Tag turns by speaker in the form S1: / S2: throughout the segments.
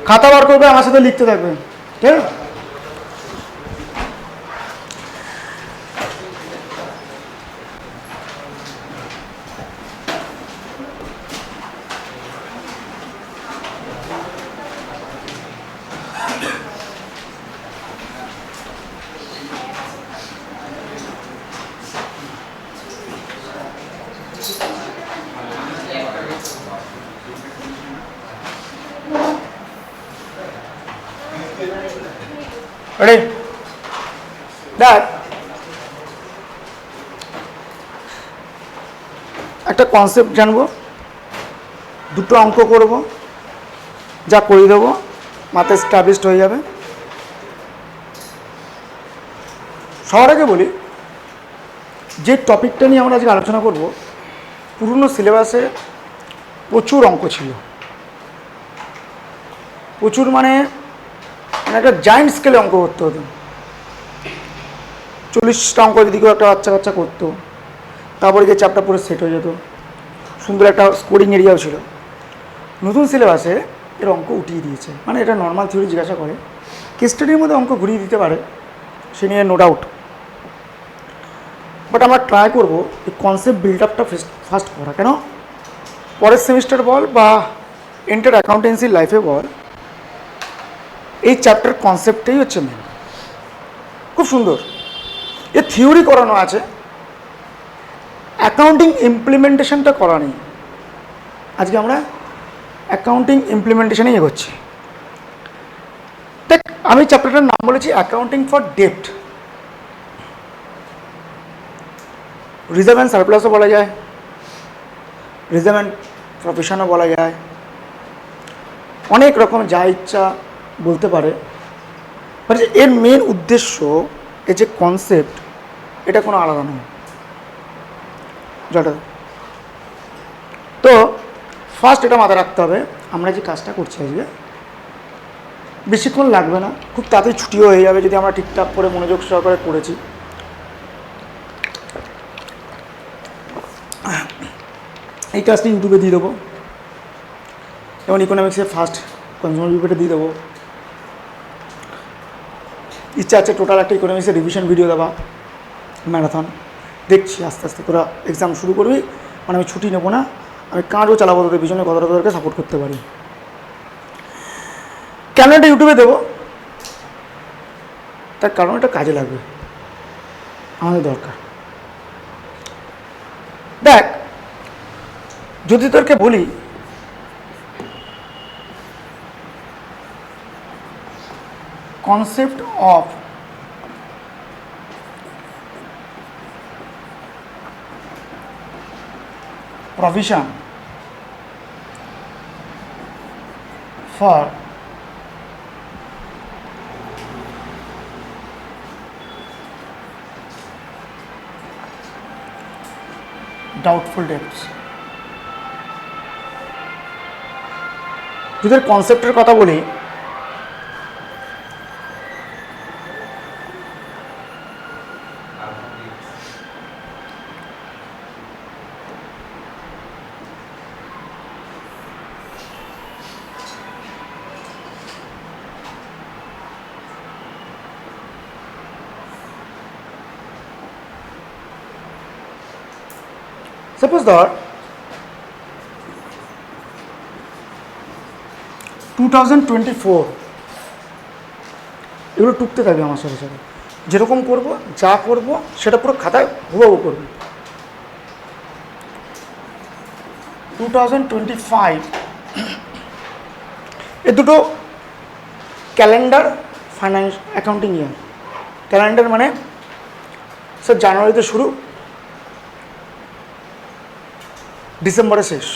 S1: খাতা বার করবে, আমার সাথে লিখতে থাকবে, ঠিক আছে? রেডি? দেখ, একটা কনসেপ্ট জানবো, দুটো অঙ্ক করব, যা করে দেবো মাথায় স্টাবলিশড হয়ে যাবে। সবার আগে বলি, যে টপিকটা নিয়ে আমরা আজকে আলোচনা করব, পুরনো সিলেবাসে প্রচুর অঙ্ক ছিল, প্রচুর মানে একটা জায়েন্ট স্কেলে অঙ্ক করতে হতো। 40টা অঙ্ক যদি কেউ একটা বাচ্চা কাচ্চা করতো, তারপরে যে চ্যাপ্টার পুরো সেট হয়ে যেত, সুন্দর একটা স্কোরিং এরিয়াও ছিল। নতুন সিলেবাসে এর অঙ্ক উঠিয়ে দিয়েছে, মানে এটা নর্মাল থিওরি জিজ্ঞাসা করে, কেস স্টাডির মধ্যে অঙ্ক ঘুরিয়ে দিতে পারে, সে নিয়ে নো ডাউট। বাট আমরা ট্রাই করবো এই কনসেপ্ট বিল্ড আপটা ফার্স্ট করা। কেন? পরের সেমিস্টার বল বা এন্টার অ্যাকাউন্টেন্সির লাইফে বল, এই চ্যাপ্টার কনসেপ্টটাই হচ্ছে মেন। খুব সুন্দর এ থিওরি করানো আছে, অ্যাকাউন্টিং ইমপ্লিমেন্টেশনটা করা নেই। আজকে আমরা অ্যাকাউন্টিং ইমপ্লিমেন্টেশনেই এগোচ্ছি। দেখ, আমি চ্যাপ্টারটার নাম বলেছি অ্যাকাউন্টিং ফর ডেপ্ট। রিজার্ভ অ্যান্ড সারপ্লাসও বলা যায়, রিজার্ভ অ্যান্ড প্রফেশনও বলা যায়, অনেক রকম যা ইচ্ছা বলতে পারে। বাট এর মেন উদ্দেশ্য, এর যে কনসেপ্ট, এটা কোনো আলাদা নয়। জটা তো ফার্স্ট এটা মাথায় রাখতে হবে, আমরা যে কাজটা করছি আজকে বেশিক্ষণ লাগবে না, খুব তাড়াতাড়ি ছুটিও হয়ে যাবে যদি আমরা ঠিকঠাক করে মনোযোগ সহকারে করেছি। এই কাজটা ইউটিউবে দিয়ে দেবো, যেমন ইকোনমিক্সের ফার্স্ট কনজিউমার পেপারটা দিয়ে দেবো। ইচ্ছা আছে টোটাল একটা ইকোনমিক্সের রিভিশন ভিডিও দেওয়া, ম্যারাথন। দেখছি আস্তে আস্তে তোরা এক্সাম শুরু করবি, মানে আমি ছুটি নেবো না, আমি কাজও চালাবো তোদের পিছনে, কতটা তোদেরকে সাপোর্ট করতে পারি। কেন এটা ইউটিউবে দেবো? তার কারণ এটা কাজে লাগবে, আমাদের দরকার। দেখ, যদি তোরকে বলি concept of provision for doubtful debts, যদি কনসেপ্টের কথা বলি, সাপোজ ধর 2024, এগুলো টুকতে থাকবে আমার সাথে সাথে, যেরকম করব যা করব সেটা পুরো খাতায় হুবহু করবে। 2025 এ দুটো ক্যালেন্ডার ফাইন্যান্স অ্যাকাউন্টিং ইয়ার। ক্যালেন্ডার মানে স্যার জানুয়ারিতে শুরু, ডিসেম্বরে শেষ,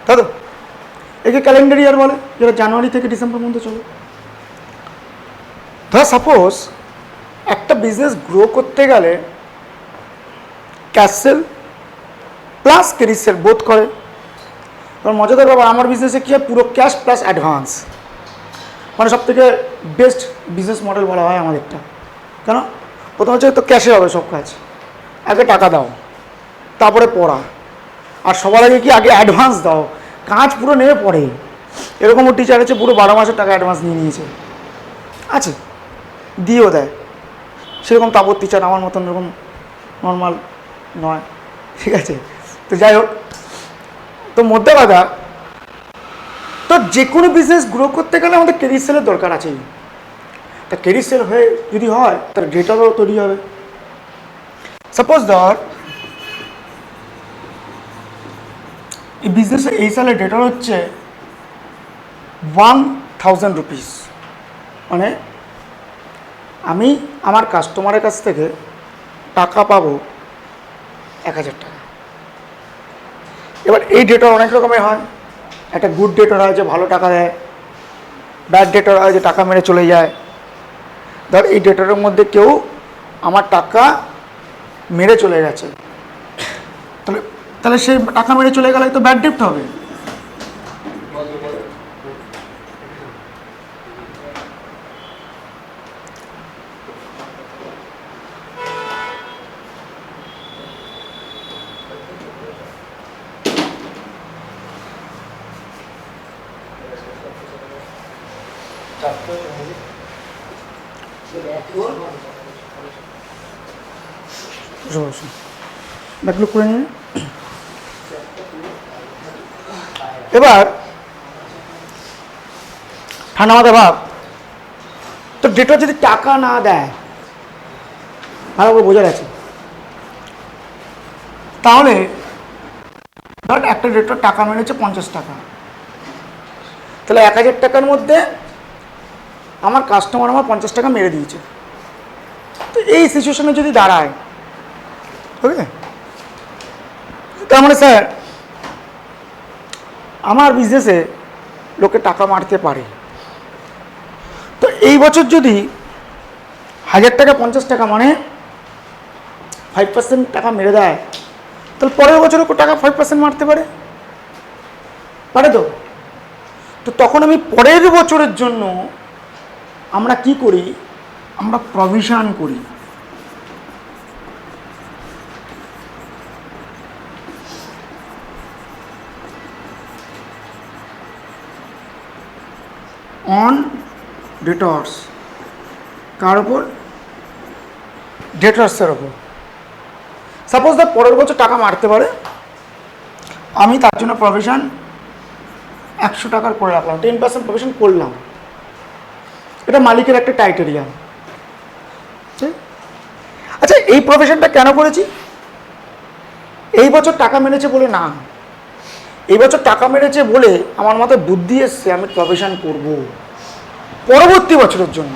S1: তাই তো? একে ক্যালেন্ডার ইয়ার বলে, যেটা জানুয়ারি থেকে ডিসেম্বর পর্যন্ত চলে। ধর সাপোজ একটা বিজনেস গ্রো করতে গেলে cash sell plus credit sell বোধ করে। এবার মজাদার ব্যাপার, আমার বিজনেসে কী হয়, পুরো ক্যাশ প্লাস অ্যাডভান্স, মানে সব থেকে বেস্ট বিজনেস মডেল বলা হয় আমাদেরটা। কেন? প্রথম হচ্ছে তো ক্যাশে হবে সব কাজ, আগে টাকা দাও তারপরে পড়া, আর সবার আগে কি আগে অ্যাডভান্স দাও, কাজ পুরো নেমে পড়ে। এরকমও টিচার আছে পুরো 12 মাসের টাকা অ্যাডভান্স নিয়ে নিয়েছে, আছে, দিয়েও দেয়। সেরকম তাবৎ টিচার আমার মতন এরকম নর্মাল নয়, ঠিক আছে। তো যাই হোক, তো মধ্যে কথা, তো যে কোনো বিজনেস গ্রো করতে গেলে আমাদের ক্রেডিট সেলের দরকার আছেই। তা ক্রেডিট সেল হয়ে যদি হয় তাহলে ডেটারও তৈরি হবে। সাপোজ ধর এই বিজনেসে এই সালে ডেটার হচ্ছে 1000 রুপিস, মানে আমি আমার কাস্টমারের কাছ থেকে টাকা পাবো 1000 টাকা। এবার এই ডেটার অনেক রকমের হয়, একটা গুড ডেটার হয় যে ভালো টাকা দেয়, ব্যাড ডেটার হয় যে টাকা মেরে চলে যায়। ধর এই ডেটারের মধ্যে কেউ আমার টাকা মেরে চলে গেছে, তাহলে তাহলে সে টাকা মেরে চলে গেলে তো ব্যাড ডেট হবে। ব্যাকগুলো করে নিন। এবার ঠান্ডা মাথায় ভাব, তো ডেটার যদি টাকা না দেয়, ভালো করে বোঝা গেছে, তাহলে ধর একটা ডেটার টাকা মেরেছে 50 টাকা, তাহলে 1000 টাকার মধ্যে আমার কাস্টমার আমার 50 টাকা মেরে দিয়েছে। তো এই সিচুয়েশনে যদি দাঁড়ায়, ওকে, তার মানে স্যার আমার বিজনেসে লোকে টাকা মারতে পারে। তো এই বছর যদি 1000 টাকা 50 টাকা মানে 5% টাকা মেরে দেয়, তাহলে পরের বছরও টাকা 5% মারতে পারে, পারে তো। তো তখন আমি পরের বছরের জন্য আমরা কি করি, আমরা প্রভিশন করি। অন ডেটর্স, কার ওপর, ডেটর্সের ওপর। সাপোজ দ্য পরের বছর টাকা মারতে পারে, আমি তার জন্য প্রভিশন 100 টাকার করে রাখলাম, 10% প্রভিশন করলাম। এটা মালিকের একটা ক্রাইটেরিয়া। আচ্ছা, এই প্রভিশনটা কেন করেছি? এই বছর টাকা মেরেছে বলে না, এই বছর টাকা মেরেছে বলে আমার মাথায় বুদ্ধি এসছে আমি প্রভিশন করব পরবর্তী বছরের জন্য।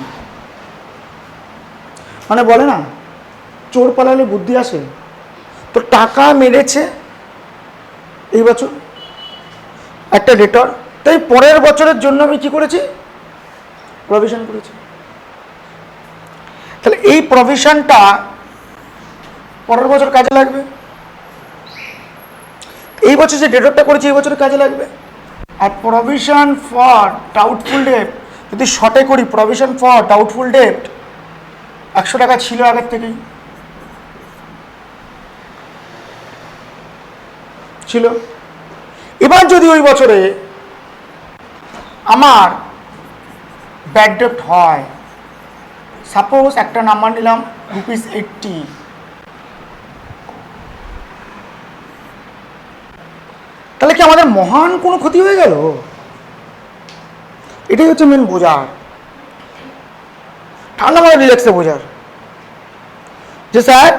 S1: মানে বলে না চোর পালালে বুদ্ধি আসে, তো টাকা মেরেছে এই বছর একটা ডেটর, তাই পরের বছরের জন্য আমি কি করেছি, প্রভিশন করেছি। তাহলে এই প্রভিশনটা পরের বছর কাজে লাগবে, এই বছর যে ডেটরটা করেছি এই বছর কাজে লাগবে। আর প্রভিশন ফর ডাউটফুল ডেট যদি শর্টে করি, প্রভিশন ফর ডাউটফুল ডেট 100 টাকা ছিল আগের থেকেই, ছিল। এবার যদি ওই বছরে আমার ব্যাড ডেট হয়, সাপোজ একটা নাম্বার নিলাম ₹80, তাহলে কি আমাদের মহান কোনো ক্ষতি হয়ে গেল? এটাই হচ্ছে মেন বোঝার, ঠান্ডা মাথায় রিল্যাক্সে বোঝার, যে স্যার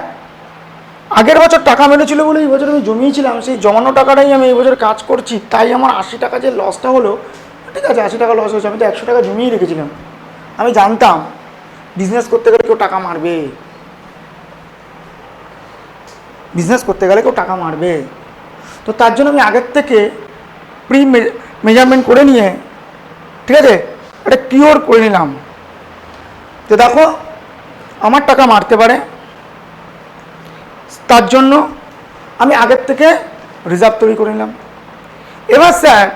S1: আগের বছর টাকা মেরেছিল বলে এই বছর আমি জমিয়েছিলাম, সেই জমানো টাকাটাই আমি এই বছর কাজ করছি, তাই আমার 80 টাকা যে লসটা হলো, ঠিক আছে 80 টাকা লস হয়েছে, আমি তো 100 টাকা জমিয়ে রেখেছিলাম। আমি জানতাম বিজনেস করতে গেলে কেউ টাকা মারবে, বিজনেস করতে গেলে কেউ টাকা মারবে, তো তার জন্য আমি আগের থেকে প্রি মেজারমেন্ট করে নিয়ে, ঠিক আছে, এটা কিওর করে নিলাম যে দেখো আমার টাকা মারতে পারে, তার জন্য আমি আগের থেকে রিজার্ভ তৈরি করে নিলাম। এবার স্যার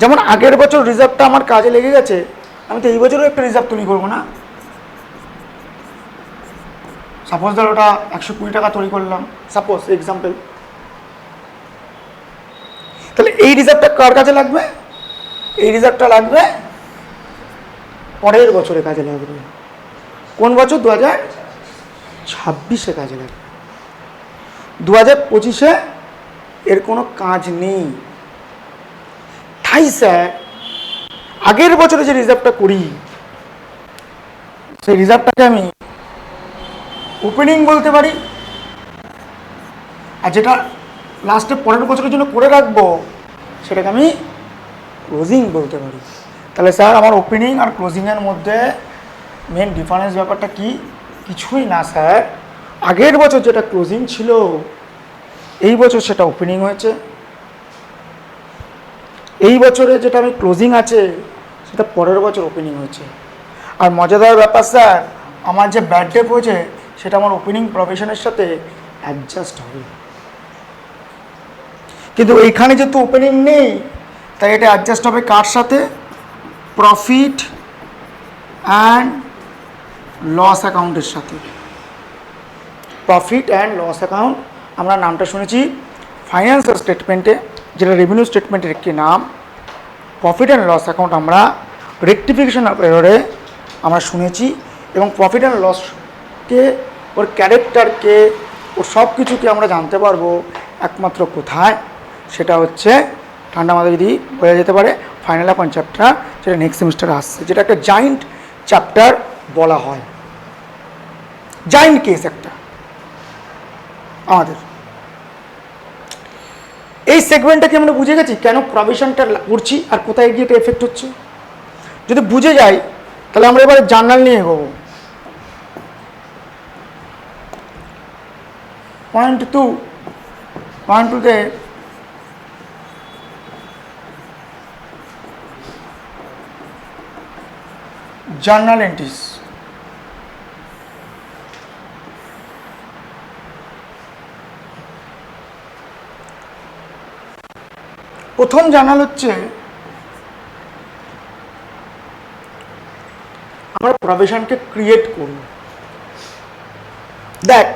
S1: যেমন আগের বছর রিজার্ভটা আমার কাজে লেগে গেছে, আমি তো এই বছরও একটা রিজার্ভ তৈরি করবো না। সাপোজ ধর ওটা 120 টাকা তৈরি করলাম, সাপোজ এক্সাম্পল, তাহলে এই রিজার্ভটা কার কাজে লাগবে, এই রিজার্ভটা লাগবে পরের বছরে কাজে লাগবে। কোন বছর? 2026-এ কাজে লাগবে। 2025-এ এর কোনো কাজ নেই। তাই স্যার আগের বছরে যে রিজার্ভটা করি সেই রিজার্ভটাকে আমি ওপেনিং বলতে পারি, আর যেটা লাস্টে পরের বছরের জন্য করে রাখবো সেটাকে আমি ক্লোজিং বলতে পারি। তাহলে স্যার আমার ওপেনিং আর ক্লোজিংয়ের মধ্যে মেন ডিফারেন্স ব্যাপারটা কি? কিছুই না স্যার, আগের বছর যেটা ক্লোজিং ছিল এই বছর সেটা ওপেনিং হয়েছে, এই বছরে যেটা আমি ক্লোজিং আছে সেটা পরের বছর ওপেনিং হয়েছে। আর মজাদার ব্যাপার স্যার, আমার যে ব্যাড ডেট হয়েছে সেটা আমার ওপেনিং প্রভিশনের সাথে অ্যাডজাস্ট হবে, কিন্তু এইখানে যেহেতু ওপেনিং নেই তাই এটা অ্যাডজাস্ট হবে কার সাথে? প্রফিট অ্যান্ড লস অ্যাকাউন্টের সাথে। প্রফিট অ্যান্ড লস অ্যাকাউন্ট আমরা নামটা শুনেছি ফাইন্যান্সিয়াল স্টেটমেন্টে, যেটা রেভিনিউ স্টেটমেন্টের একটি নাম। প্রফিট অ্যান্ড লস অ্যাকাউন্ট আমরা রেকটিফিকেশন অফ এররে আমরা শুনেছি, এবং প্রফিট অ্যান্ড লসকে, ওর ক্যারেক্টারকে, ওর সব কিছুকে আমরা জানতে পারবো একমাত্র কোথায়? সেটা হচ্ছে ঠান্ডা মাথায় যদি বোঝা যেতে পারে ফাইনাল অ্যাকাউন্ট চ্যাপ্টার, যেটা নেক্সট সেমিস্টারে আসছে, যেটা একটা জায়েন্ট চ্যাপ্টার বলা হয়, জায়েন্ট কেস একটা আমাদের। এই সেগমেন্টটাকে আমরা বুঝে গেছি কেন প্রভিশনটা করছি আর কোথায় গিয়ে এটা এফেক্ট হচ্ছে। যদি বুঝে যাই তাহলে আমরা এবারে জার্নাল নিয়ে এগোবো। পয়েন্ট টুতে জার্নাল এন্ট্রিজ। প্রথম জার্নাল হচ্ছে আমরা প্রভিশনকে ক্রিয়েট করব। দেখ,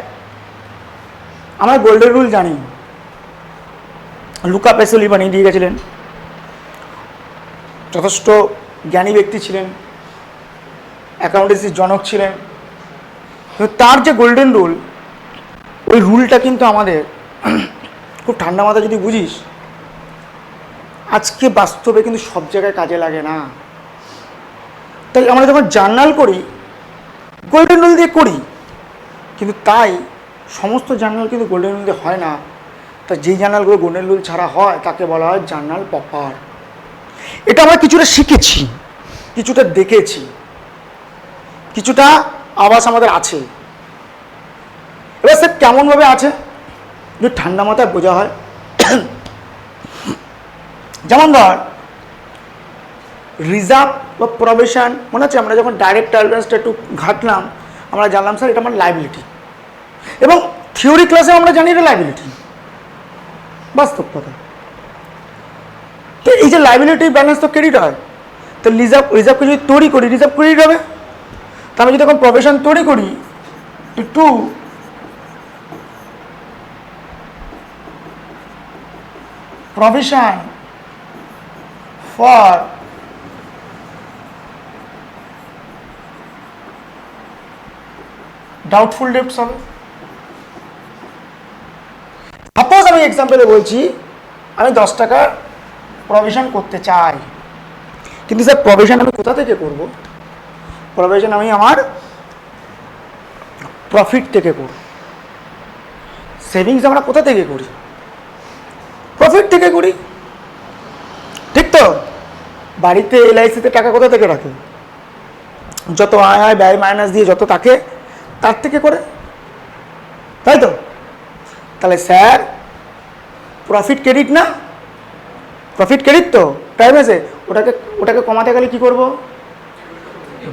S1: আমরা গোল্ডেন রুল জানি, লুকা পেসোলি বানিয়ে দিয়ে গেছিলেন, যথেষ্ট জ্ঞানী ব্যক্তি ছিলেন, অ্যাকাউন্টেন্সির জনক ছিলেন, কিন্তু তার যে গোল্ডেন রুল, ওই রুলটা কিন্তু আমাদের খুব ঠান্ডা মাথায় যদি বুঝিস, আজকে বাস্তবে কিন্তু সব জায়গায় কাজে লাগে না। তাই আমরা যখন জার্নাল করি গোল্ডেন রুল দিয়ে করি, কিন্তু তাই সমস্ত জার্নাল কিন্তু গোল্ডেন রুল দিয়ে হয় না। তা যেই জার্নালগুলো গোল্ডেন রুল ছাড়া হয় তাকে বলা হয় জার্নাল পপার। এটা আমরা কিছুটা শিখেছি, কিছুটা দেখেছি, কিছুটা আভাস আমাদের আছে। এবার স্যার কেমনভাবে আছে যদি ঠান্ডা মাথায় বোঝা হয়, যেমন ধর রিজার্ভ বা প্রভিশন, মনে আছে আমরা যখন ডাইরেক্ট ট্রায়াল একটু ঘাটলাম, আমরা জানলাম স্যার এটা আমার লাইবিলিটি, এবং থিওরি ক্লাসে আমরা জানি এটা লাইবিলিটি, বাস্তব কথা। তো এই যে লাইবিলিটি ব্যালেন্স তো ক্রেডিট হয়, তো রিজার্ভকে যদি তৈরি করি রিজার্ভ ক্রেডিট হবে। তা আমি যদি এখন প্রভিশন তৈরি করি to provision for doubtful debts হবে। সাপোজ আমি এক্সাম্পলে বলছি আমি 10 টাকার প্রভিশন করতে চাই, কিন্তু স্যার প্রভিশন আমি কোথা থেকে করব? প্রভিশন আমি আমার প্রফিট থেকে করব। সেভিংস আমরা কোথা থেকে করি? প্রফিট থেকে করি, ঠিক তো? বাড়িতে এলআইসিতে টাকা কোথা থেকে রাখে? যত আয় হয় ব্যয় মাইনাস দিয়ে যত থাকে তার থেকে করে, তাই তো? তাহলে স্যার প্রফিট ক্রেডিট না? প্রফিট ক্রেডিট তো টাইম আছে, ওটাকে কমাতে গেলে কি করব?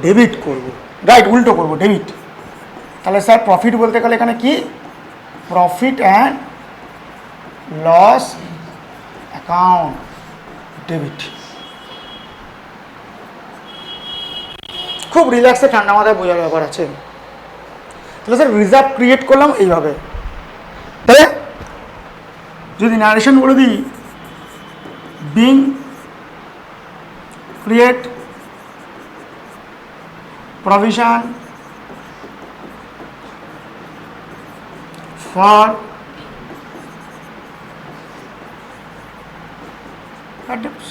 S1: ডেবিট করব, রাইট, উল্টো করব, ডেবিট। তাহলে স্যার প্রফিট বলতে গেলে এখানে কি? Profit and loss account, debit. খুব রিল্যাক্সে ঠান্ডা মাথায় বোঝার ব্যাপার আছে। তাহলে স্যার রিজার্ভ ক্রিয়েট করলাম এইভাবে। তাহলে যদি নারেশন বলে দিই, being create provision for bad debts।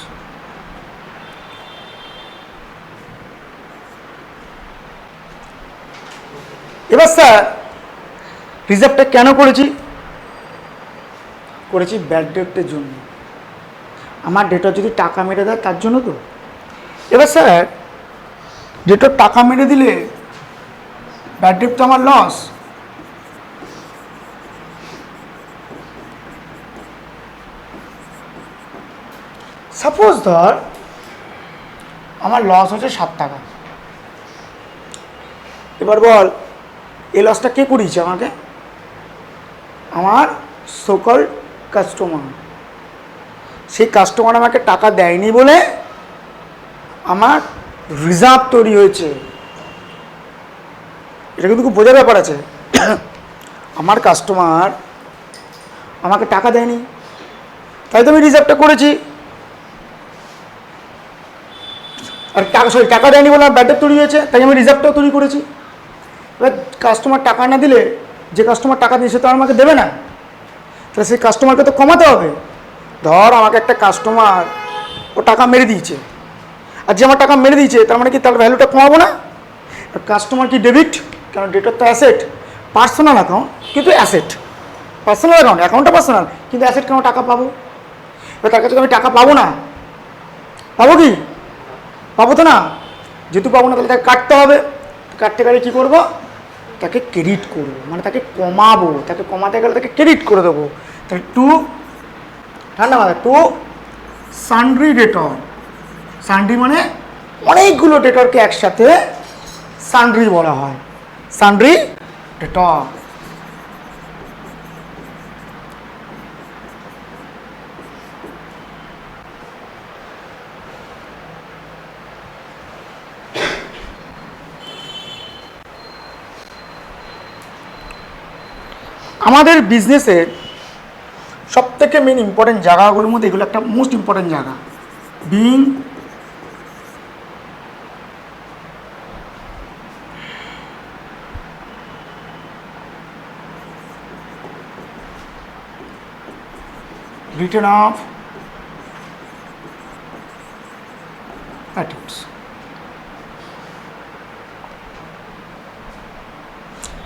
S1: এবার স্যার রিজার্ভটা কেন করেছি ব্যাড ডেটের জন্য। আমার ডেটর যদি টাকা মেরে দেয় তার জন্য তো। এবার স্যার ডেটর টাকা মেরে দিলে ব্যাড ডেট তো আমার লস। সাপোজ ধর আমার লস হচ্ছে 7 টাকা। এবার বল এই লসটা কে করিয়েছে আমাকে? আমার সকল কাস্টমার। সেই কাস্টমার আমাকে টাকা দেয়নি বলে আমার রিজার্ভ তৈরি হয়েছে। এটা কিন্তু খুব বোঝার ব্যাপার আছে। আমার কাস্টমার আমাকে টাকা দেয়নি, তাই তো আমি রিজার্ভটা করেছি। আর টাকা দেয়নি বলে আমার ব্যাড ডেট তৈরি হয়েছে, তাই আমি রিজার্ভটাও তৈরি করেছি। এবার কাস্টমার টাকা না দিলে, যে কাস্টমার টাকা দিয়েছে তো আমাকে দেবে না, তাহলে সেই কাস্টমারকে তো কমাতে হবে। ধর আমাকে একটা কাস্টমার ও টাকা মেরে দিয়েছে, আর যে আমার টাকা মেরে দিয়েছে তার মানে কি তার ভ্যালুটা কমাবো না? কাস্টমার কি ডেবিট? কারণ ডেটার তো অ্যাসেট, পার্সোনাল অ্যাকাউন্ট কিন্তু অ্যাসেট। পার্সোনাল অ্যাকাউন্টটা পার্সোনাল কিন্তু অ্যাসেট কেন টাকা পাবো? এবার তার কাছে আমি টাকা পাবো না, পাবো কি? পাবো তো না। যেহেতু পাবো না তাহলে তাকে কাটতে হবে। কাটতে গেলে কী করবো? তাকে ক্রেডিট করবো, মানে তাকে কমাবো। তাকে কমাতে গেলে তাকে ক্রেডিট করে দেবো। তাহলে টু সান্ড্রি ডেটর। সান্ড্রি মানে অনেকগুলো ডেটরকে একসাথে সান্ড্রি বলা হয়। সান্ড্রি ডেটর। আমাদের বিজনেসের সবথেকে মেন ইম্পর্টেন্ট জায়গাগুলোর মধ্যে এগুলো একটা মোস্ট ইম্পর্টেন্ট জায়গা। বিং written off attempts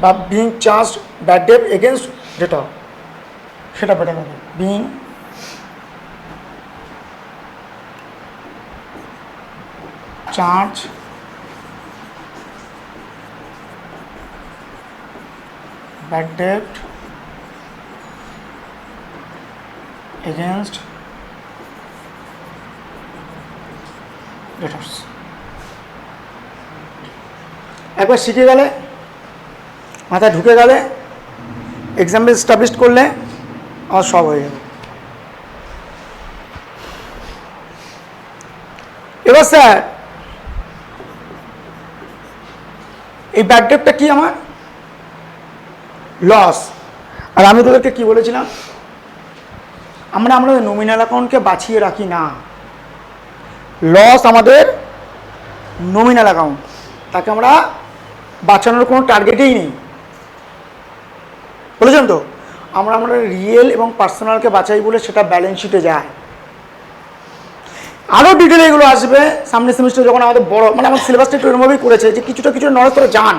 S1: বা being charged bad debt against debtor, সেটা বেটার হবে। being charged bad debt against debtors। একবার শিখে গেলে, মাথায় ঢুকে গেলে, এক্সাম্পল এস্টাবলিশ করলে আমার সব হয়ে যাবে। এবার স্যার এই ব্যাড ডেটটা কি? আমার লস। আর আমি তোদেরকে কি বলেছিলাম? আমাদের নমিনাল অ্যাকাউন্টকে বাঁচিয়ে রাখি না। লস আমাদের নমিনাল অ্যাকাউন্ট, তাকে আমরা বাঁচানোর কোনো টার্গেটেই নেই। বলেছেন তো? আমরা রিয়েল এবং পার্সোনালকে বাঁচাই বলে সেটা ব্যালেন্স শিটে যায়। আরও ডিটেলে এগুলো আসবে সামনের সেমিস্টারে, যখন আমাদের বড়, মানে আমার সিলেবাসটা একটু এরমভাবেই করেছে যে কিছুটা নলেজ তোরা জান।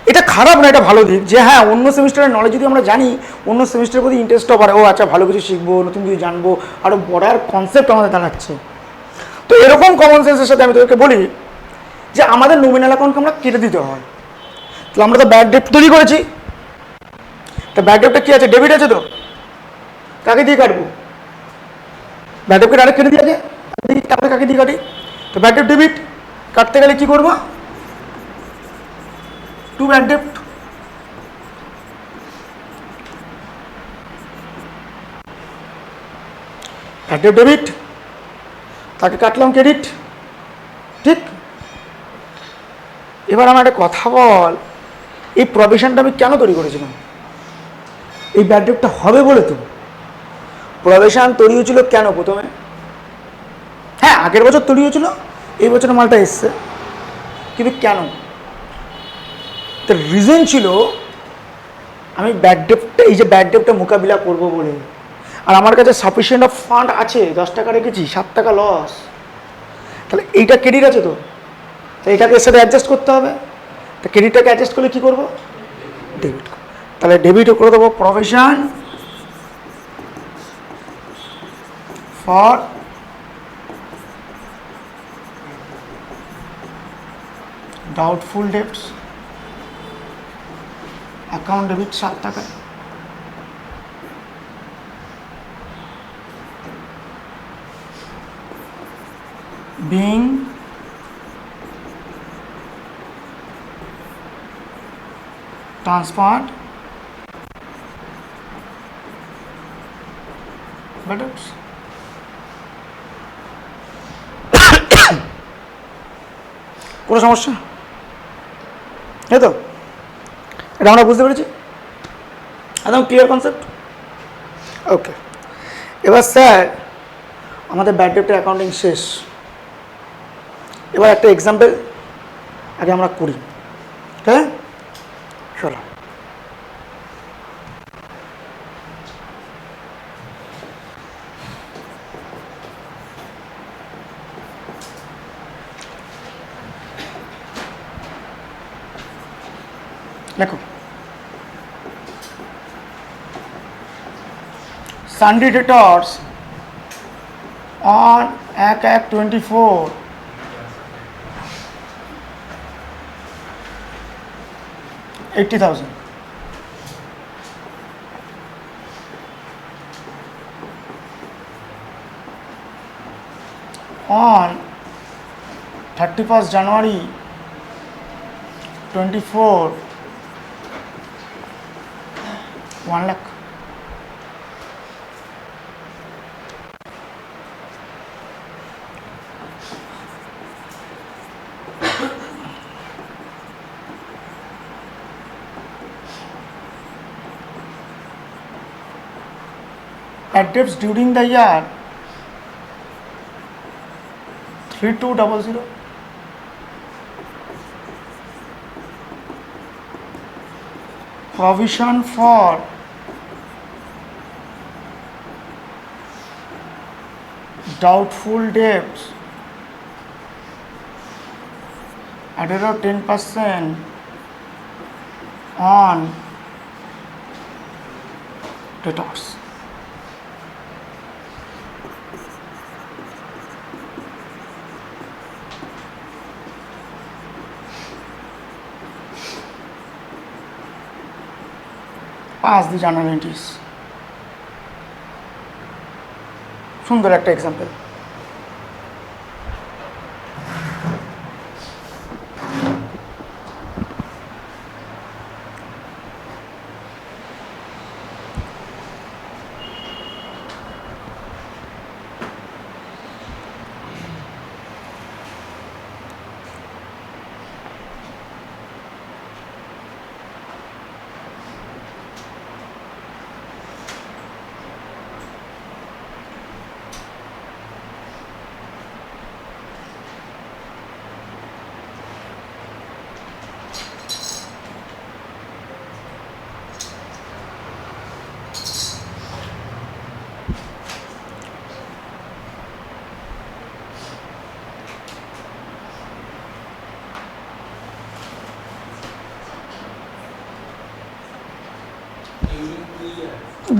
S1: এটা খারাপ না, এটা ভালো দিক যে হ্যাঁ অন্য সেমিস্টারের নলেজ যদি আমরা জানি, অন্য সেমিস্টারের প্রতি ইন্টারেস্টও বাড়ে। ও আচ্ছা, ভালো কিছু শিখবো, নতুন কিছু জানবো, আরও বড়ার কনসেপ্ট আমাদের দাঁড়াচ্ছে। তো এরকম কমন সেন্সের সাথে আমি তোদেরকে বলি যে আমাদের নমিনাল অ্যাকাউন্টকে আমরা কেটে দিতে হয়। তাহলে আমরা তো ব্যাড ডেট তৈরি করেছি, তো ব্যাড ডেটটা কী আছে? ডেবিট আছে। তো কাকে দিয়ে কাটবো? ব্যাড ডেটকে ডাইরেক্ট কেটে দিয়ে আছে, তারপরে কাকে দিয়ে কাটি? তো ব্যাড ডেট ডেবিট। কাটতে গেলে কী করবো? To bad debt. Bad debt debit, তাকে কাটলাম ক্রেডিট। ঠিক। এবার আমার একটা কথা বল, এই প্রভিশনটা আমি কেন তৈরি করেছিলাম? এই ব্যাড ডেটটা হবে বলে তো। প্রভিশন তৈরি হয়েছিল কেন প্রথমে? হ্যাঁ, আগের বছর তৈরি হয়েছিল এই বছর মালটা এসছে, কিন্তু কেন? তার রিজন ছিল আমি ব্যাড ডেপটা, এই যে ব্যাড ডেপটা মোকাবিলা করবো বলে, আর আমার কাছে সাফিসিয়েন্ট অফ ফান্ড আছে, 10 টাকা রেখেছি, 7 টাকা লস, তাহলে এইটা ক্রেডিট আছে তো, এইটাকে এর সাথে অ্যাডজাস্ট করতে হবে। তা ক্রেডিটটাকে অ্যাডজাস্ট করলে কী করবো? ডেবিট। তাহলে ডেবিটও করে দেবো provision for doubtful dates, account debit 7 টাকা। being transferred by debts. কোনো সমস্যা? এই তো, এটা আমরা বুঝতে পেরেছি, একদম ক্লিয়ার কনসেপ্ট। ওকে, এবার স্যার আমাদের ব্যাড ডেপ্টের অ্যাকাউন্টিং শেষ। এবার একটা এক্সাম্পল আগে আমরা করি, হ্যাঁ চলো। দেখো, Sunday debtors on 1/1/24 80,000। on 31st January 24 1 lakh। At debts during the year 3200, provision for doubtful debts at around 10% on debtors। Pass the journal entries। সুন্দর একটা এক্সাম্পল।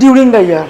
S1: During the year,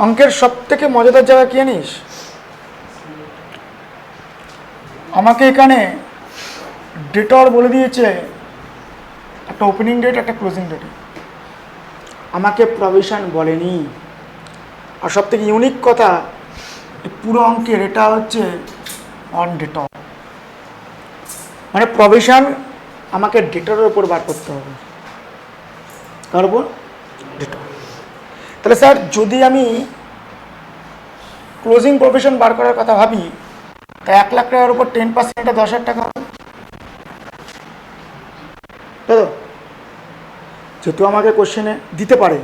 S1: অঙ্কের সব থেকে মজাদার জায়গা কি জানিস? আমাকে এখানে ডেটর বলে দিয়েছে একটা ওপেনিং ডেট, একটা ক্লোজিং ডেট। আমাকে প্রভিশন বলেনি। আর সব থেকে ইউনিক কথা, পুরো অঙ্কের এটা হচ্ছে অন ডেটর, মানে প্রভিশন আমাকে ডেটরের উপর বার করতে হবে। কার উপর? ডেটর। তাহলে স্যার যদি আমি ক্লোজিং প্রভিশন বার করার কথা ভাবি, তা 1 লাখ টাকার উপর 10% 10,000 টাকা হবে, তাই তো? যেহেতু আমাকে কোশ্চেনে দিতে পারে,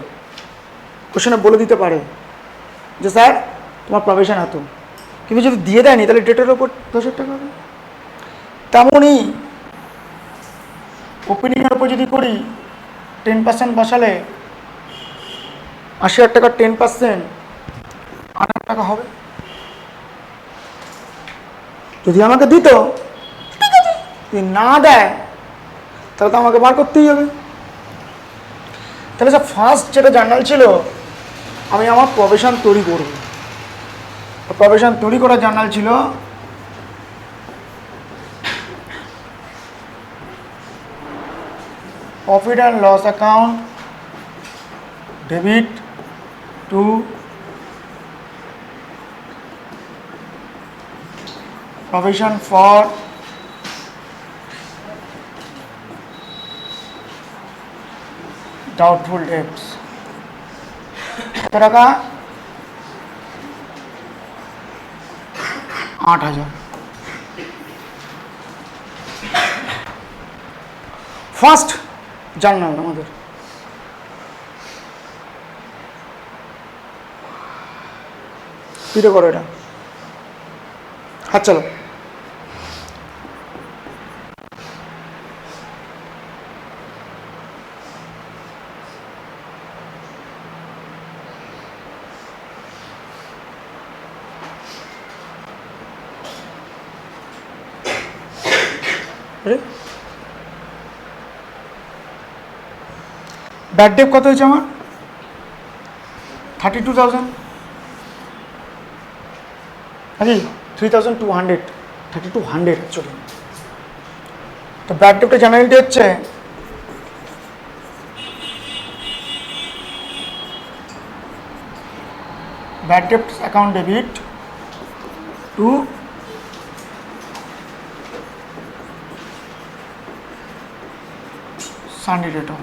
S1: কোশ্চেনে বলে দিতে পারে যে স্যার তোমার প্রভিশন এত, কিন্তু যদি দিয়ে দেয়নি তাহলে ডেটের ওপর 10,000 টাকা হবে। তেমনই ওপেনিংয়ের ওপর যদি করি 10% বসালে 80,000 টাকার 10% 8,000 টাকা হবে। যদি আমাকে দিত ঠিক আছে, যদি না দেয় তাহলে তো আমাকে বার করতেই হবে। তাহলে স্যার ফার্স্ট যেটা জার্নাল ছিল, আমি আমার প্রভিশন তৈরি করব। প্রভিশন তৈরি করার জার্নাল ছিল profit and loss account, debit to provision for doubtful debts। কত টাকা? 8,000। ফার্স্ট জার্নাল আমাদের। পিঠে করো এটা, হাত চলো। ব্যাড ডেপ কত হয়েছে আমার? 32,000 নাকি 3,200, 3,200 অ্যাকচুয়ালি। তো ব্যাড ডেপটা জেনারেলটি হচ্ছে bad debt account debit to sundry debtor.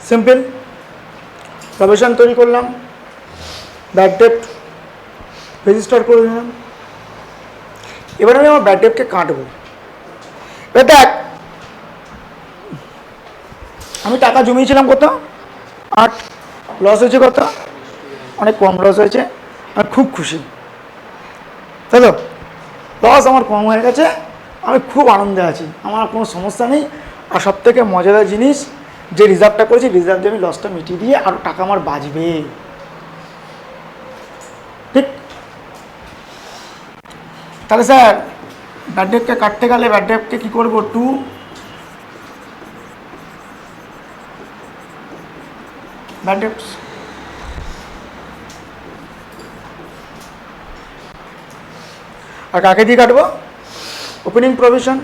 S1: Simple provision তৈরি করলাম, ব্যাড ডেট রেজিস্টার করে দিলাম। এবার আমি আমার ব্যাড ডেটকে কাটবো। এবার দেখ, আমি টাকা জমিয়েছিলাম কত? 8। লস হয়েছে কত? অনেক কম লস হয়েছে। আমি খুব খুশি, তাই তো? লস আমার কম হয়ে গেছে, আমি খুব আনন্দে আছি, আমার কোনো সমস্যা নেই। আর সব থেকে মজাদার জিনিস, যে রিজার্ভটা করেছি, রিজার্ভ দিয়ে আমি লসটা মিটিয়ে দিয়ে আরও টাকা আমার বাঁচবে। ঠিক? তাহলে স্যার ব্যাড ডেটকে কাটতে গেলে ব্যাড ডেটকে কী করবো? To bad dates. আর কাকে দিয়ে কাটবো? Opening provision.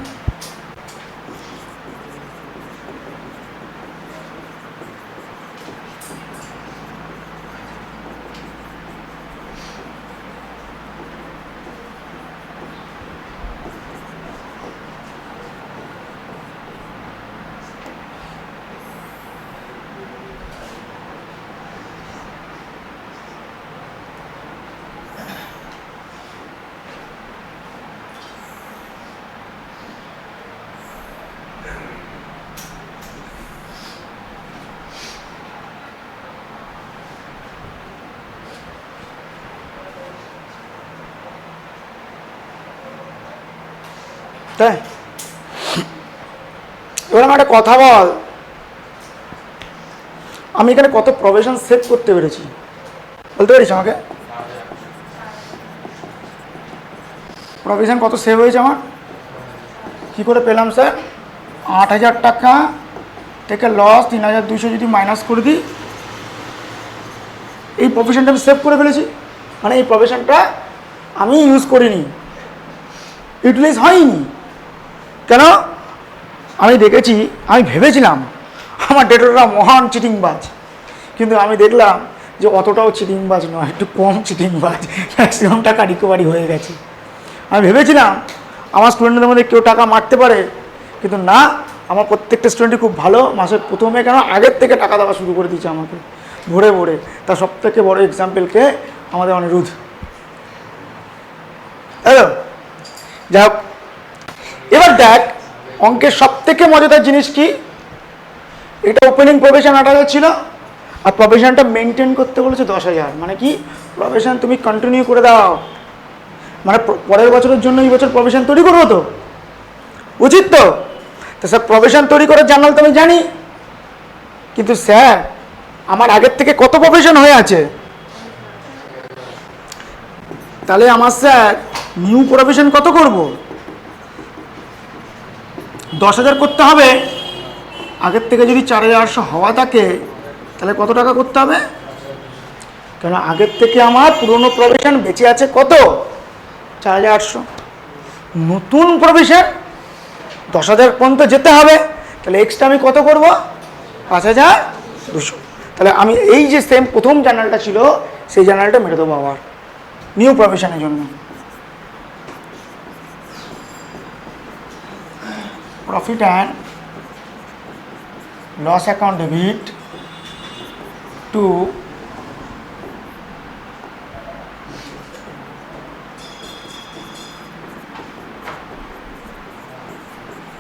S1: তাই এবার আমার একটা কথা বল, আমি এখানে কত প্রফেশন সেভ করতে পেরেছি বলতে পারিস আমাকে? প্রফেশন কত সেভ হয়েছে আমার? কী করে পেলাম স্যার? 8,000 টাকা থেকে লস 3,200 যদি মাইনাস করে দিই, এই প্রফেশনটা আমি সেভ করে ফেলেছি। মানে এই প্রফেশনটা আমি ইউজ করিনি, ইউটিলাইজ হয়নি। কেন? আমি দেখেছি, আমি ভেবেছিলাম আমার ডেটাটা মহান চিটিংবাজ, কিন্তু আমি দেখলাম যে অতটাও চিটিংবাজ নয়, একটু কম চিটিংবাজ, ম্যাক্সিমাম টাকা রিকভারি হয়ে গেছে। আমি ভেবেছিলাম আমার স্টুডেন্টদের মধ্যে কেউ টাকা মারতে পারে, কিন্তু না, আমার প্রত্যেকটা স্টুডেন্টই খুব ভালো। মাসের প্রথমে কেন আগের থেকে টাকা দেওয়া শুরু করে দিয়েছে আমাকে ভরে ভরে। তার সব থেকে বড়ো এক্সাম্পলকে আমাদের অনিরুদ্ধ। হ্যালো, যাই হোক, এবার দেখ অঙ্কের সব থেকে মজাদার জিনিস কি, এটা ওপেনিং প্রফেশন 8,000 ছিল, আর প্রফেশনটা মেনটেন করতে বলেছে 10,000। মানে কি, প্রফেশন তুমি কন্টিনিউ করে দাও, মানে পরের বছরের জন্য এই বছর প্রফেশন তৈরি করবো তো, উচিত তো? তো স্যার প্রফেশন তৈরি করার জার্নাল তো আমি জানি, কিন্তু স্যার আমার আগের থেকে কত প্রফেশন হয়ে আছে, তাহলে আমার স্যার নিউ প্রফেশন কত করব? 10,000 করতে হবে। আগের থেকে যদি 4,800 হওয়া থাকে, তাহলে কত টাকা করতে হবে? কেন আগের থেকে আমার পুরনো প্রফেশন বেঁচে আছে কত? 4,800। নতুন প্রফেশন 10,000 পর্যন্ত যেতে হবে, তাহলে এক্সট্রা আমি কত করব? 5,200। তাহলে আমি এই যে সেম প্রথম জার্নালটা ছিল, সেই জার্নালটা মেরে দেবো আবার নিউ প্রফেশনের জন্য। Profit and loss account debit to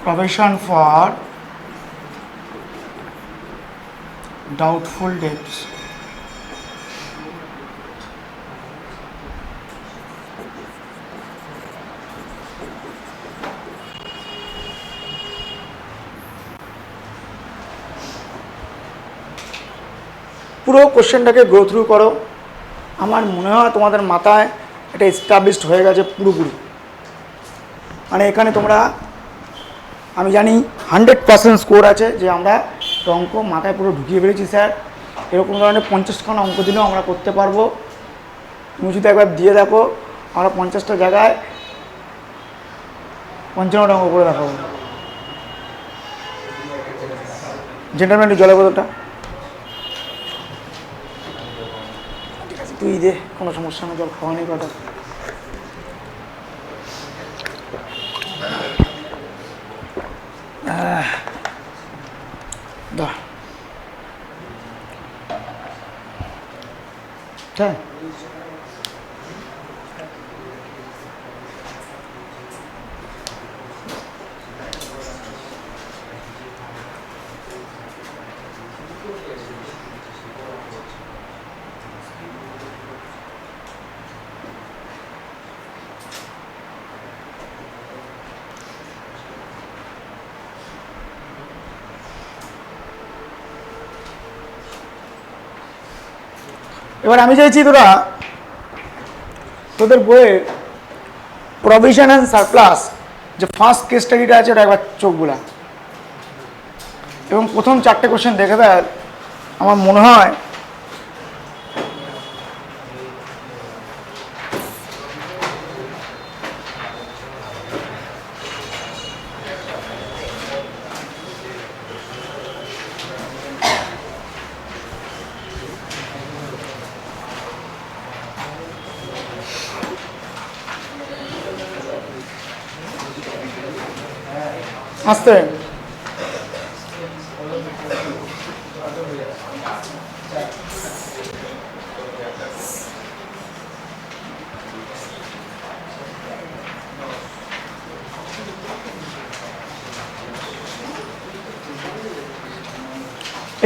S1: provision for doubtful debts. পুরো কোশ্চেনটাকে গো থ্রু করো, আমার মনে হয় তোমাদের মাথায় এটা এস্টাবলিশড হয়ে গেছে পুরোপুরি। মানে এখানে তোমরা, আমি জানি 100% স্কোর আছে যে আমরা অঙ্ক মাথায় পুরো ঢুকিয়ে ফেলেছি স্যার। এরকম ধরনের 50খানা অঙ্ক দিলেও আমরা করতে পারবো। তুমি যদি একবার দিয়ে দেখো, আমরা 50টা জায়গায় 55টা অঙ্ক করে দেখাবো। জেন্টালম্যান জলের বোতলটা ঠিক আছে, তুই দে, কোনো সমস্যা না, জল খাওয়া নেই কথা। হ্যাঁ, এবার আমি চাইছি তোদের বইয়ে প্রভিশন অ্যান্ড সারপ্লাস যে ফার্স্ট কেস স্টাডিটা আছে ওটা একবার চোখ বুলা, এবং প্রথম 4টে কোশ্চেন দেখে দেয়। আমার মনে হয় আসতে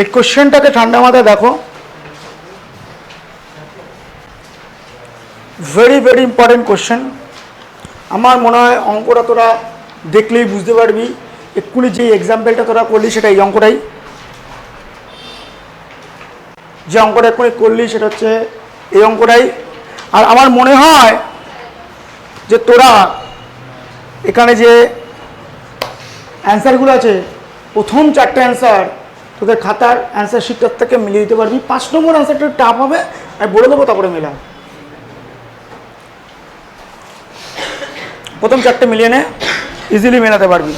S1: এই কোশ্চেনটাকে ঠান্ডা মাথায় দেখো, ভেরি ভেরি ইম্পর্টেন্ট কোশ্চেন। আমার মনে হয় অঙ্কটা তোরা দেখলেই বুঝতে পারবি এক্ষুনি যে এক্সাম্পলটা তোরা করলি সেটা এই অঙ্কটাই, যে অঙ্কটা এক্ষুনি করলি সেটা হচ্ছে এই অঙ্কটাই। আর আমার মনে হয় যে তোরা এখানে যে অ্যান্সারগুলো আছে প্রথম 4টে অ্যান্সার তোদের খাতার অ্যান্সার শিটটার থেকে মিলিয়ে দিতে পারবি। 5 নম্বর অ্যান্সারটা টাফ হবে, আমি বলে দেবো, তারপরে মেলা। প্রথম 4টে মিলিয়ে নে, ইজিলি মেলাতে পারবি।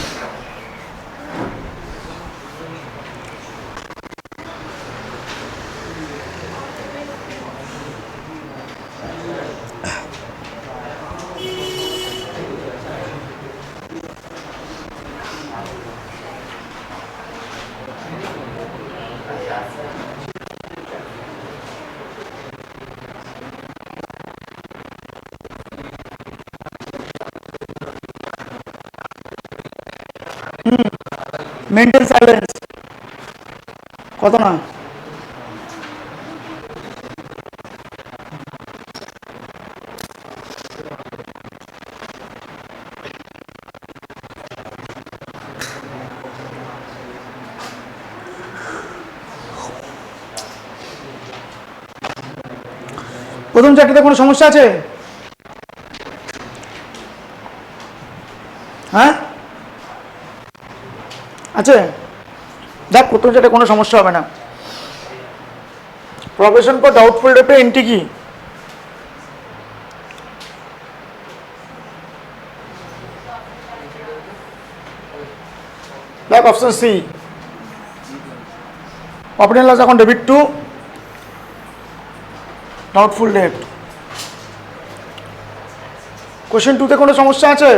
S1: মেন্টাল সাইলেন্স কত না? প্রথম 4টেতে কোনো সমস্যা আছে? হ্যাঁ আছে? দেখ প্রথম 4টে কোনো সমস্যা হবে না। Provision for doubtful debt entry কি? দেখ option C, profit and loss account debit to doubtful debt. Question 2তে কোনো সমস্যা আছে?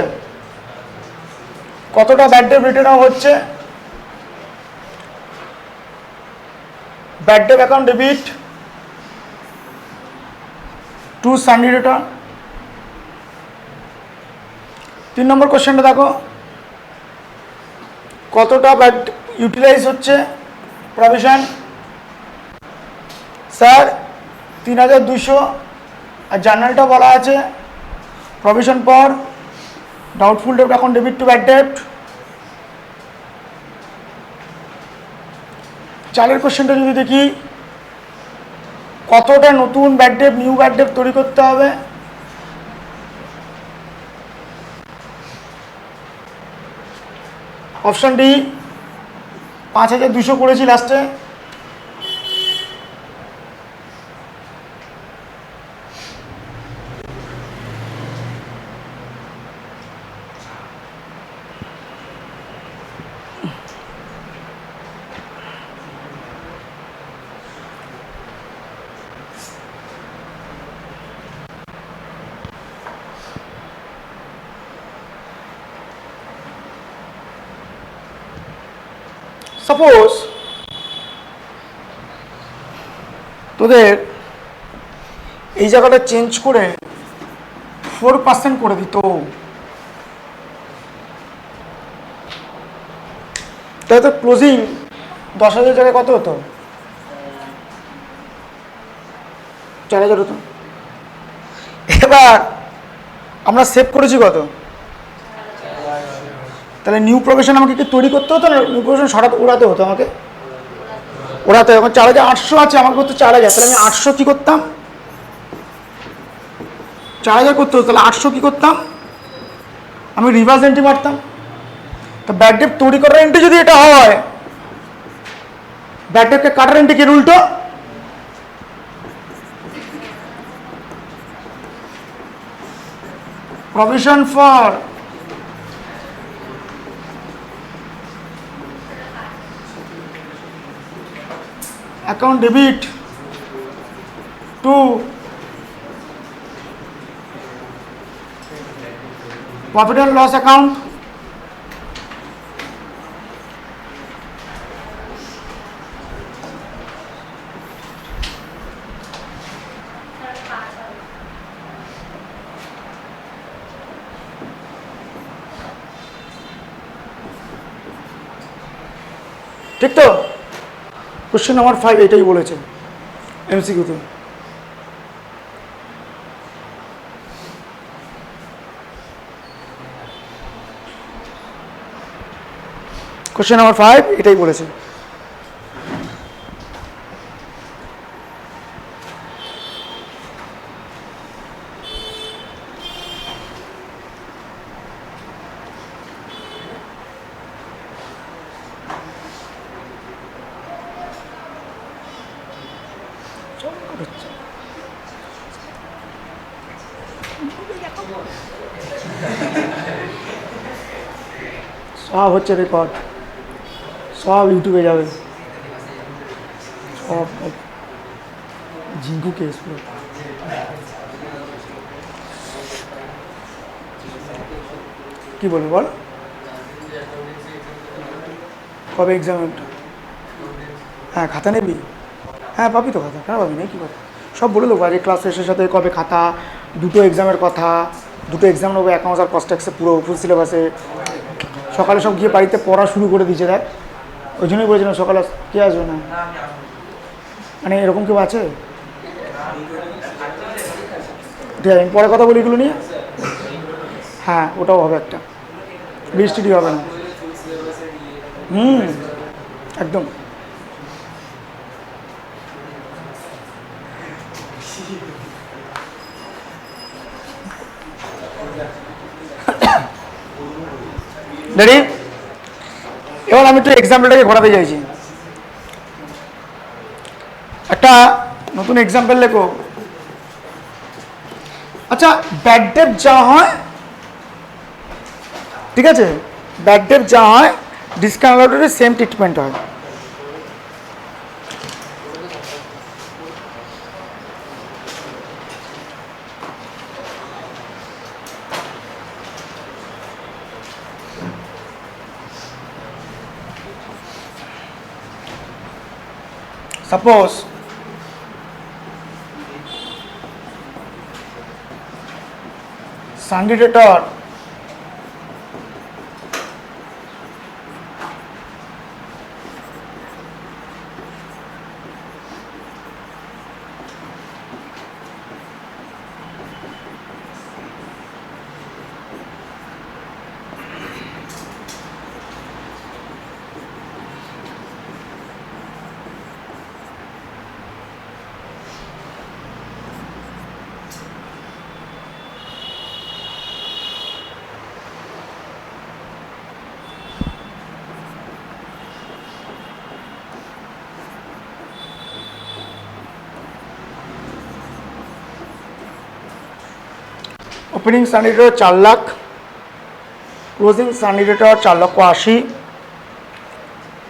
S1: কতটা ব্যাড ডেট রিটার্ন হচ্ছে? Bad debt account debit to Sunday return. 3 নম্বর কোশ্চেনটা দেখো, কতটা ব্যাড ইউটিলাইজ হচ্ছে প্রভিশন? স্যার 3200, আর জার্নালটা বলা আছে provision for doubtful debt account debit to bad debt. 4 কোশ্চেনটা যদি দেখি, কতটা নতুন bad date new bad date তৈরি করতে হবে? অপশন ডি 5200 করেছি লাস্টে। সাপোজ তোদের এই জায়গাটা চেঞ্জ করে 4% করে দিত, তাহলে তো ক্লোজিং 10,000 জায়গায় কত হতো? 4,000 হতো। এবার আমরা সেভ করেছি কত? তাহলে নিউ প্রফেশন আমাকে কি তৈরি করতে হতো না নিউ প্রফেশন ওড়াতে হতো? আমাকে ওড়াতে। এখন 4,800 আছে, আমাকে করতে 4,000, তাহলে আমি 800 কি করতাম? 4,000 করতে হতো, তাহলে 800 কি করতাম? আমি রিভার্স এন্ট্রি মারতাম। তো ব্যাড ডেট তৈরি করার এন্ট্রি যদি এটা হয়, ব্যাড ডেটকে কাটার এন্ট্রি কি উল্টো? Provision for account debit to profit and loss account. ঠিক তো? কোশ্চেন নাম্বার 5 এটাই বলেছে এমসিকিউতে। কোশ্চেন নাম্বার 5 এটাই বলেছে। সব হচ্ছে রেকর্ড, সব ইউটিউবে যাবে, সব ঝিঙ্কু কেস পুরো। কি বলবো বল, কবে এক্সাম? হ্যাঁ খাতা নেবি, হ্যাঁ পাবি তো খাতা, কেন পাবি না, কী কথা, সব বলে দেবো আজকে ক্লাস শেষের সাথে কবে খাতা, দুটো এক্সামের কথা, দুটো এক্সাম নেবো, অ্যাকাউন্টস আর কস্ট ট্যাক্সে পুরো ফুল সিলেবাসে। সকালে সব গিয়ে বাড়িতে পড়া শুরু করে দিয়েছে দেখ, ওই জন্যই বলেছিলাম সকালে কে আসবে না, মানে এরকম কেউ আছে? ঠিক আছে আমি পরে কথা বলি এগুলো নিয়ে। হ্যাঁ ওটাও হবে একটা, বৃষ্টি হবে না। একদম। রেডি? এবার আমি একটু এক্সাম্পলটাকে ঘোরাতে চাইছি, একটা নতুন এক্সাম্পল লেখো। আচ্ছা ব্যাড ডেট যা হয়, ঠিক আছে, ব্যাড ডেট যা হয় ডিসকাউন্টের সেম ট্রিটমেন্ট হয়। Suppose Sunday ডেটর opening Sunday ডেটর 4 lakh, closing Sunday ডেটর 4,80,000,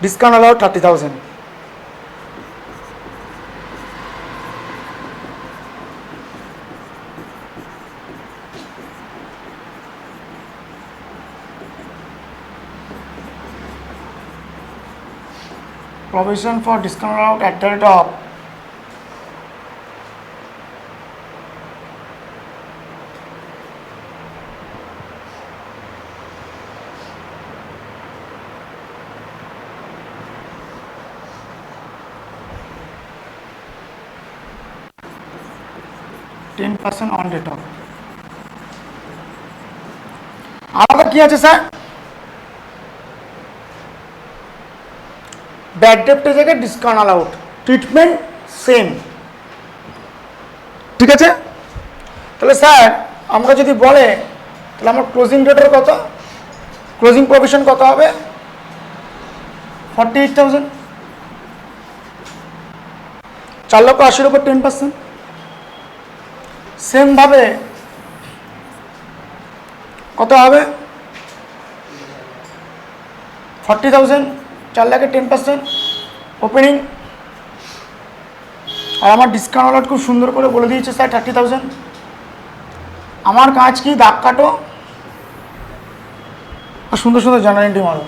S1: discount allowed 30,000। provision for discount allowed at the rate of %10 on date of। আলাদা কি আছে স্যার? ব্যাড ডেপ্টের জায়গায় ডিসকাউন্ট অ্যালাউড, ট্রিটমেন্ট সেম, ঠিক আছে। তাহলে স্যার আমরা যদি বলে তাহলে আমার ক্লোজিং ডেটের কত, ক্লোজিং প্রভিশন কত হবে? 48,000, 4,80,000 উপর 10%। সেমভাবে কত হবে? 40,000, 4,00,000 10% ওপেনিং। আর আমার ডিসকাউন্ট অ্যালাউড খুব সুন্দর করে বলে দিয়েছে স্যার 30,000। আমার কাজ কি, দাগ কাটো আর সুন্দর সুন্দর জার্নাল মারো।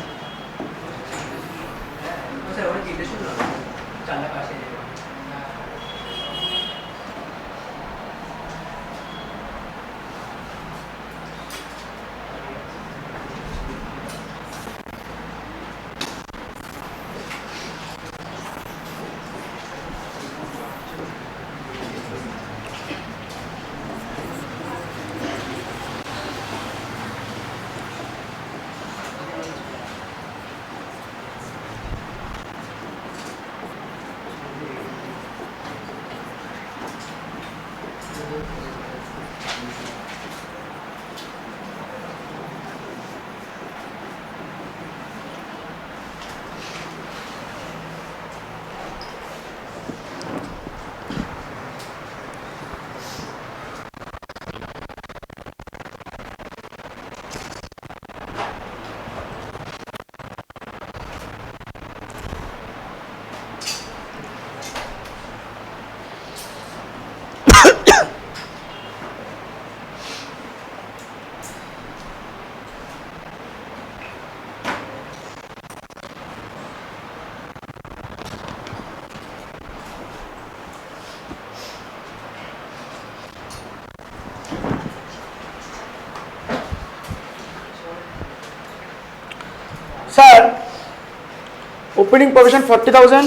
S1: ওপেনিং প্রভিশন 40,000,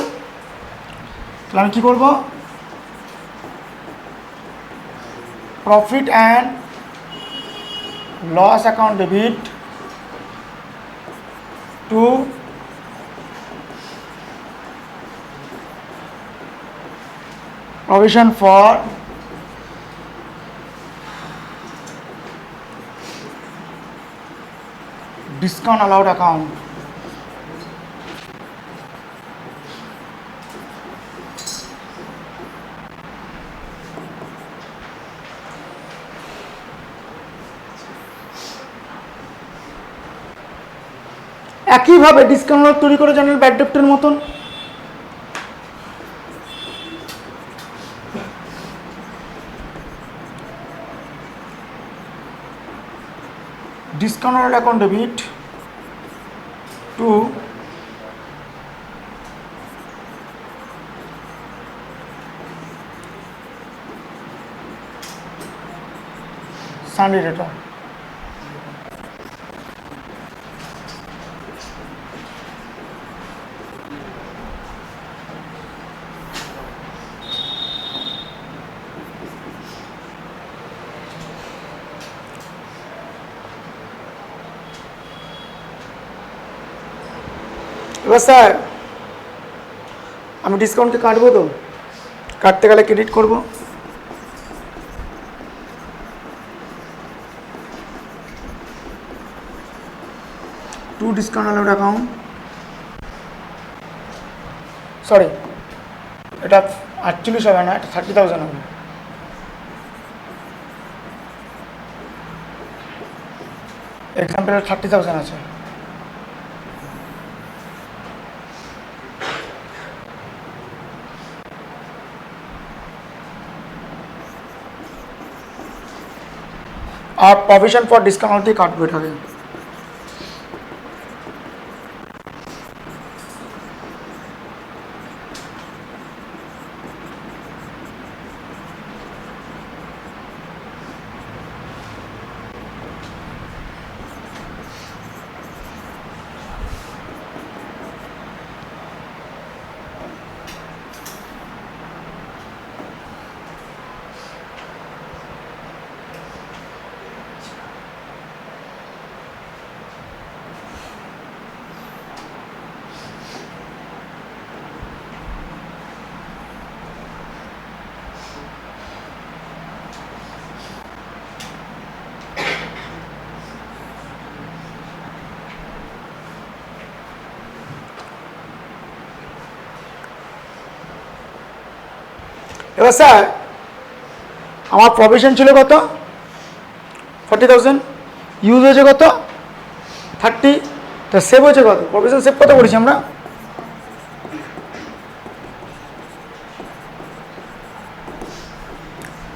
S1: তাহলে আমি কী করবো, profit and loss account debit to provision for discount allowed account. একইভাবে ডিসকাউন্ট তৈরি করে জানেন ব্যাড ডেপ্টের মতন, discount account debit to Sunday data. এবার স্যার আমি ডিসকাউন্টকে কাটবো, তো কাটতে গেলে ক্রেডিট করব, to discount allowed account, sorry এটা 48 হবে না, এটা 30,000 হবে। এক্সাম্পল 30,000 আছে, আর প্রভিশন ফর ডিসকাউন্ট দিয়ে কাটবো এটাকে। এবার স্যার আমার প্রভিশন ছিল কত, 40,000, ইউজ হয়েছে কত 30, তা সেভ হয়েছে কত, প্রভিশন সেভ কত করেছি আমরা,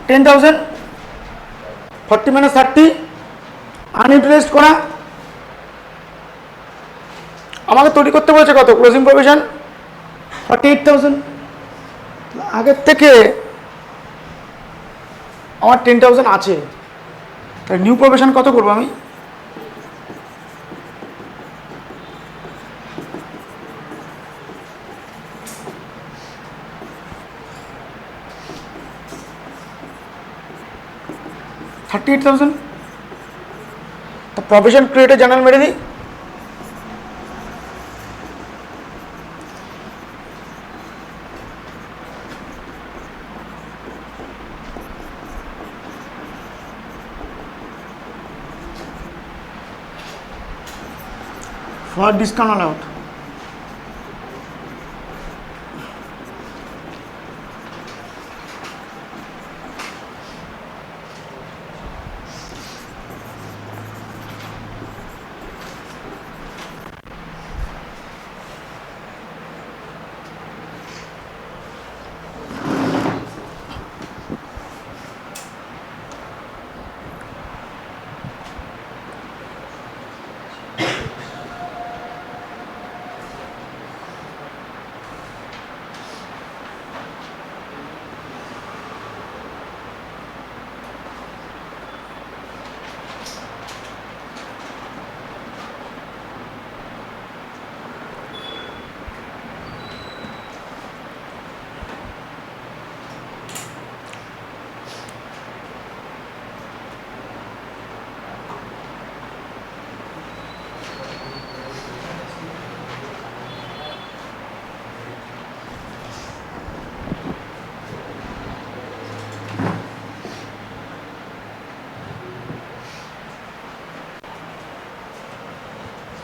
S1: 10,000, 40 minus 30 আনইউটিলাইজড করা, আমাকে তৈরি করতে বলেছে কত, ক্লোজিং প্রভিশন 48,000, আগের থেকে আমার 10,000 আছে, তাই নিউ প্রভিশন কত করবো আমি, $38,000, তো প্রভিশন ক্রিয়েটে জার্নাল মেরে দিই, for discount allowed,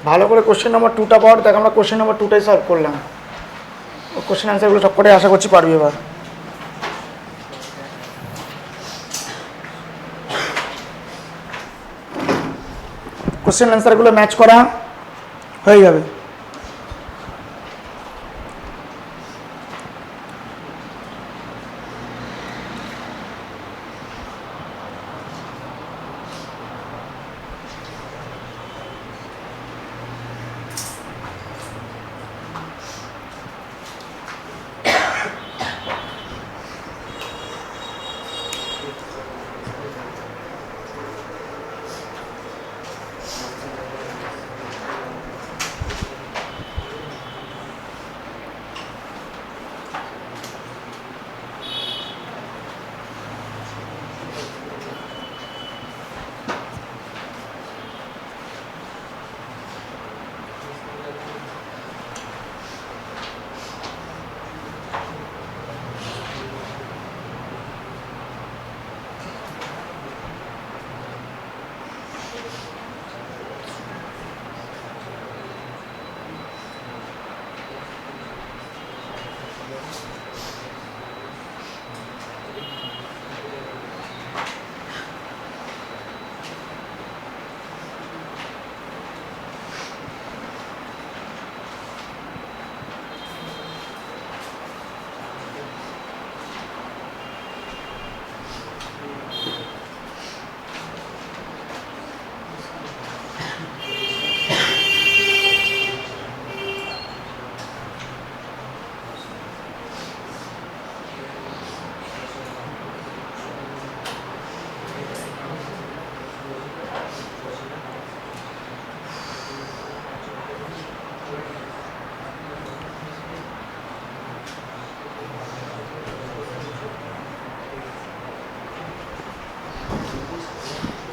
S1: ভালো করে কোশ্চেন নাম্বার 2টা পড়, দেখ আমরা কোশ্চেন নাম্বার 2টাই সলভ করলাম। ও কোশ্চেন অ্যান্সারগুলো সব করে আশা করছি পারবি এবার। কোশ্চেন অ্যান্সারগুলো ম্যাচ করা হয়ে যাবে।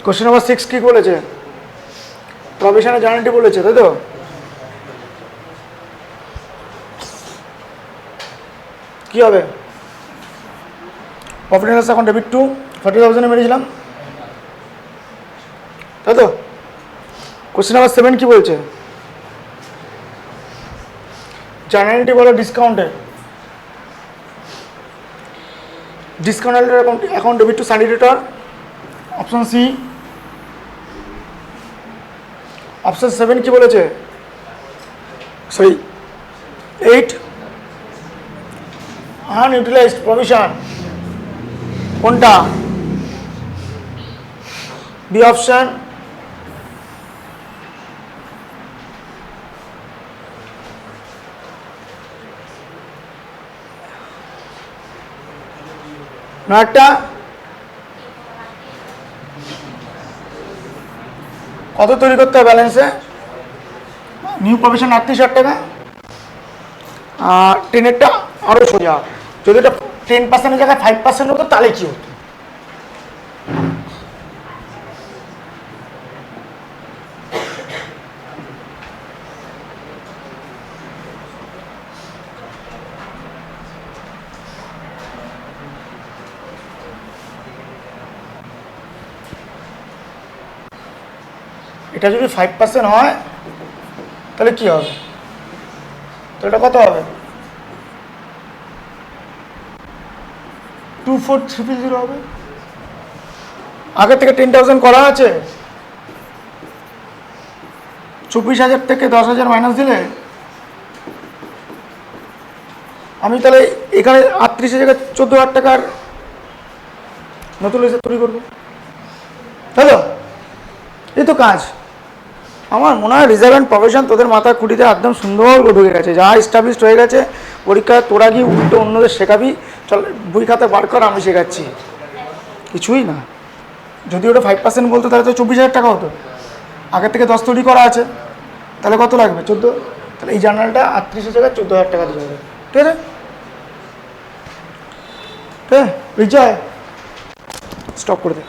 S1: কোশ্চেন নাম্বার 6 কি বলেছে? প্রভিশনের জার্নালিটি বলেছে, তাই তো? কি হবে? Profit and loss account debit to 40,000 মেরেছিলাম, তাই তো? কোশ্চেন নাম্বার 7 কি বলছে? জার্নালিটি বলো ডিসকাউন্টে, discounted account debit to sundry debtor, option C. Option 7 কি বলেছে? সরি 8 আনইউটিলাইজড প্রভিশন, কোনটা? B option. নয়টা কত তৈরি করতে হবে ব্যালেন্সে? নিউ প্রভিশন 38,000 টাকা, আর 10-এরটা আরও সোজা। যদি এটা 10%-এর জায়গায় 5% হতো তাহলে কি হতো? এটা যদি 5% হয় তাহলে কি হবে? তো এটা কত হবে? 24,330 হবে। আগে থেকে 10,000 করা আছে, 24,000 থেকে 10,000 মাইনাস দিলে আমি তাহলে এখানে 38,000 জায়গায় 14,000 টাকার নতুন রেজিস্টার তৈরি করবো, তাই তো? এই তো কাজ। আমার মনে হয় রিজার্ভ অ্যান্ড প্রভিশন তোদের মাথার খুঁটিতে একদম সুন্দর করে ঢুকে গেছে, যা এস্টাবলিশড হয়ে গেছে। পরীক্ষায় তোরা গিয়ে উল্টো অন্যদের শেখাবি, চল বই খাতা বার কর, আমি শেখাচ্ছি। কিছুই না। যদি ওটা 5% বলতো তাহলে তো 24,000 টাকা হতো। আগের থেকে 10 তৈরি করা আছে, তাহলে কত লাগবে? 14। তাহলে এই জার্নালটা 38,000 জায়গায় 14,000 টাকা দিতে হবে, ঠিক আছে? ঠিক আছে, বিজয় স্টপ করে দে।